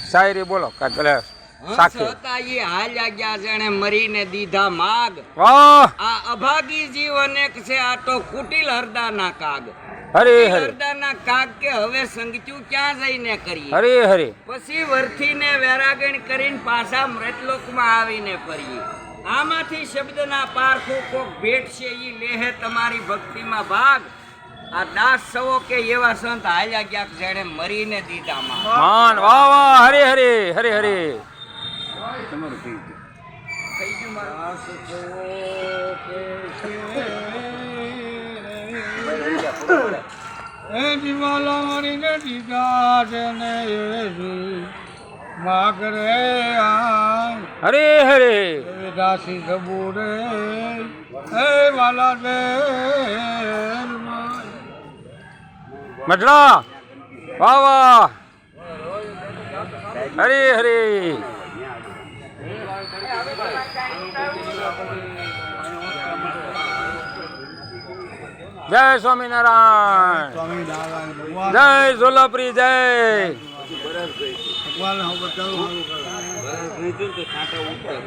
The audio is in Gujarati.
શાયરી બોલો કાલે સાખી હતા એ હાલ્યા ગયા જેણે મરીને દીધા માગ વાહ આ અભાગી જીવ અનેક છે આ તો કુટિલ હરદાના કાગ હરે કુટિલ હરે હરદાના કાગ કે હવે સંગત્યું ક્યાં જઈને કરીએ હરે હરે પછી વરથીને વેરાગણ કરીને પાછા મૃતલોકમાં આવીને ફરીએ આમાંથી શબ્દના પારખો કોક ભેટ છે ઈ લેહે તમારી ભક્તિમાં ભાગ આ દાસ સવો કે એવા સંત હાલ્યા ગયા જેણે મરીને દીધા માં માન વાહ વાહ હરે હરે હરે હરે થઈ ગયું મારું. એ દિવાલા મારીને દીધા છે ને માગરે આય હરે હરે એ દાસી સબુરે એ વાલા દે મજડા વાહ વાહ હરે હરે જય સ્વામિનારાયણ સ્વામિનારાયણ ભગવાન જય સોલાપુરી જય ભગવાન હવે ચાલુ સારું કરે